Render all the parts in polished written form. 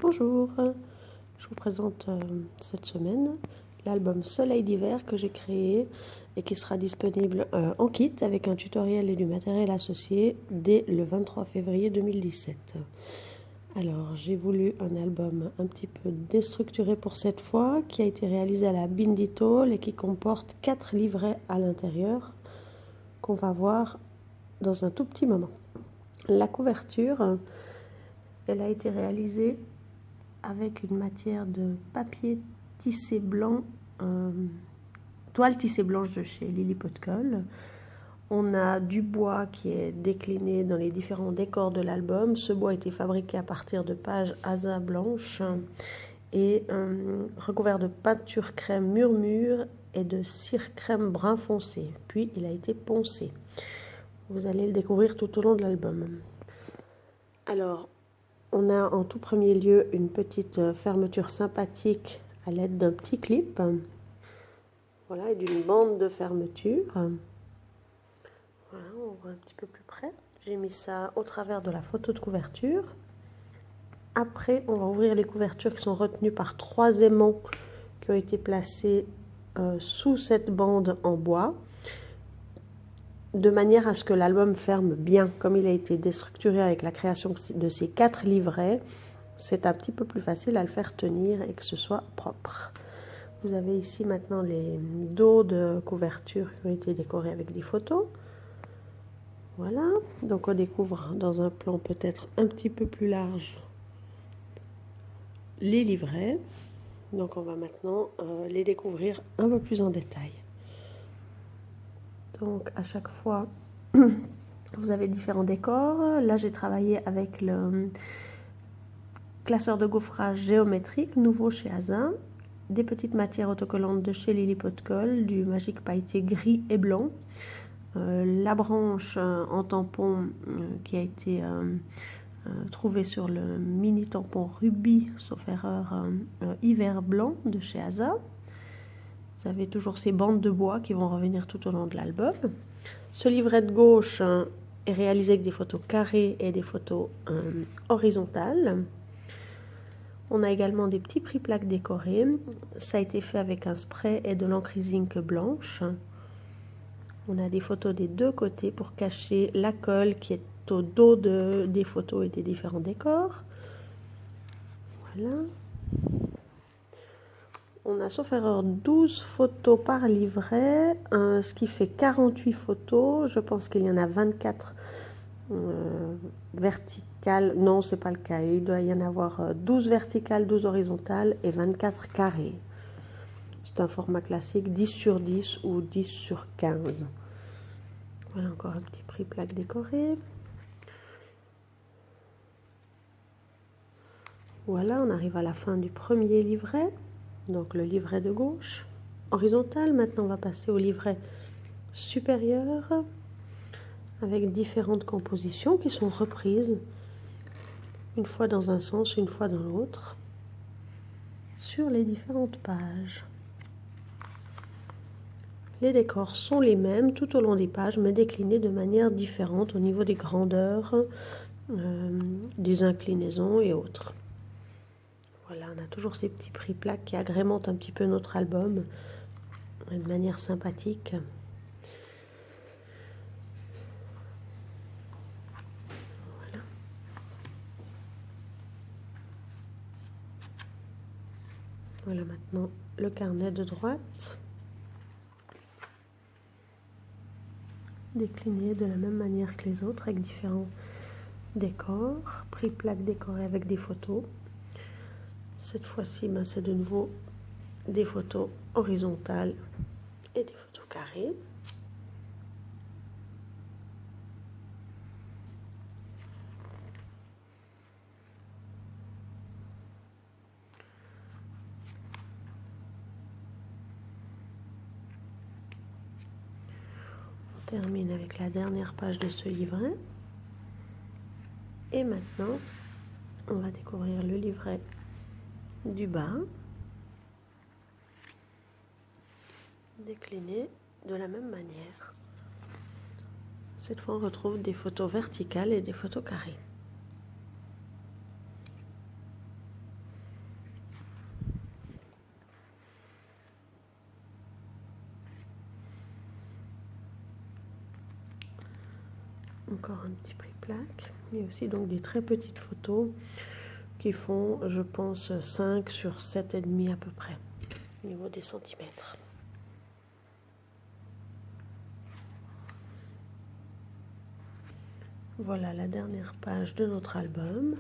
Bonjour, je vous présente cette semaine l'album Soleil d'hiver que j'ai créé et qui sera disponible en kit avec un tutoriel et du matériel associé dès le 23 février 2017. Alors j'ai voulu un album un petit peu déstructuré pour cette fois, qui a été réalisé à la Binditol et qui comporte 4 livrets à l'intérieur qu'on va voir dans un tout petit moment. La couverture, elle a été réalisée avec une matière de papier tissé blanc, toile tissée blanche de chez Lily Pot de Colle. On a du bois qui est décliné dans les différents décors de l'album. Ce bois a été fabriqué à partir de pages ASA blanches et recouvert de peinture crème murmure et de cire crème brun foncé. Puis il a été poncé. Vous allez le découvrir tout au long de l'album. Alors, on a en tout premier lieu une petite fermeture sympathique à l'aide d'un petit clip. Voilà, et d'une bande de fermeture. Voilà, on voit un petit peu plus près. J'ai mis ça au travers de la photo de couverture. Après, on va ouvrir les couvertures qui sont retenues par 3 aimants qui ont été placés sous cette bande en bois, de manière à ce que l'album ferme bien. Comme il a été déstructuré avec la création de ces 4 livrets, c'est un petit peu plus facile à le faire tenir et que ce soit propre. Vous avez ici maintenant les dos de couverture qui ont été décorés avec des photos. Voilà, donc on découvre dans un plan peut-être un petit peu plus large les livrets. Donc on va maintenant les découvrir un peu plus en détail. Donc à chaque fois, vous avez différents décors. Là j'ai travaillé avec le classeur de gaufrage géométrique, nouveau chez ASA. Des petites matières autocollantes de chez Lily Pot de Colle, du Magic Pailleté gris et blanc. La branche en tampon qui a été trouvée sur le mini tampon rubis, sauf erreur, hiver blanc de chez ASA. Vous avez toujours ces bandes de bois qui vont revenir tout au long de l'album. Ce livret de gauche est réalisé avec des photos carrées et des photos horizontales. On a également des petits prix-plaques décorés. Ça a été fait avec un spray et de l'encre zinc blanche. On a des photos des deux côtés pour cacher la colle qui est au dos des photos et des différents décors. Voilà. On a, sauf erreur, 12 photos par livret, ce qui fait 48 photos. Je pense qu'il y en a 24 verticales. Non, c'est pas le cas. Il doit y en avoir 12 verticales, 12 horizontales et 24 carrées. C'est un format classique 10 sur 10 ou 10 sur 15. Voilà encore un petit prix plaque décoré. Voilà, on arrive à la fin du premier livret. Donc le livret de gauche, horizontal. Maintenant on va passer au livret supérieur avec différentes compositions qui sont reprises une fois dans un sens, une fois dans l'autre sur les différentes pages. Les décors sont les mêmes tout au long des pages mais déclinés de manière différente au niveau des grandeurs, des inclinaisons et autres. Voilà, on a toujours ces petits prix plaques qui agrémentent un petit peu notre album de manière sympathique. Voilà. Voilà maintenant le carnet de droite, décliné de la même manière que les autres avec différents décors, prix plaques décorées avec des photos. Cette fois-ci, c'est de nouveau des photos horizontales et des photos carrées. On termine avec la dernière page de ce livret. Et maintenant, on va découvrir le livret du bas, décliné de la même manière. Cette fois, on retrouve des photos verticales et des photos carrées. encore un petit prix-plaque, mais aussi donc des très petites photos qui font, je pense, 5 sur 7,5 à peu près, au niveau des centimètres. Voilà la dernière page de notre album.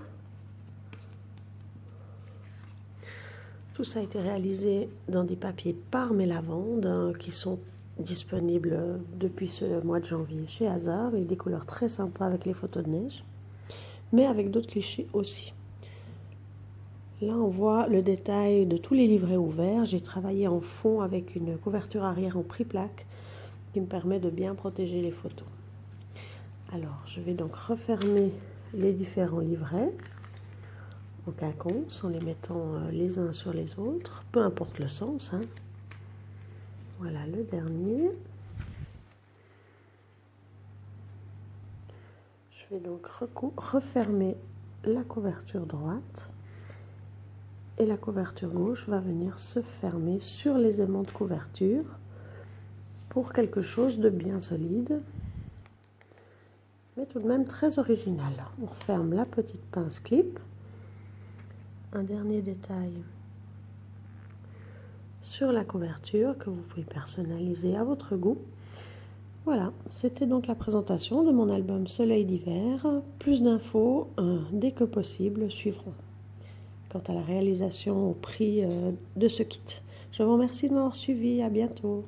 Tout ça a été réalisé dans des papiers par mes lavandes qui sont disponibles depuis ce mois de janvier chez Hasard, avec des couleurs très sympas avec les photos de neige, mais avec d'autres clichés aussi. Là, on voit le détail de tous les livrets ouverts. J'ai travaillé en fond avec une couverture arrière en prix-plaque qui me permet de bien protéger les photos. Alors, je vais donc refermer les différents livrets en quinconce en les mettant les uns sur les autres, peu importe le sens, hein. Voilà le dernier. Je vais donc refermer la couverture droite et la couverture gauche va venir se fermer sur les aimants de couverture pour quelque chose de bien solide, mais tout de même très original. On referme la petite pince clip. Un dernier détail sur la couverture que vous pouvez personnaliser à votre goût. Voilà, c'était donc la présentation de mon album Soleil d'hiver. Plus d'infos dès que possible suivront quant à la réalisation au prix de ce kit. Je vous remercie de m'avoir suivi, à bientôt.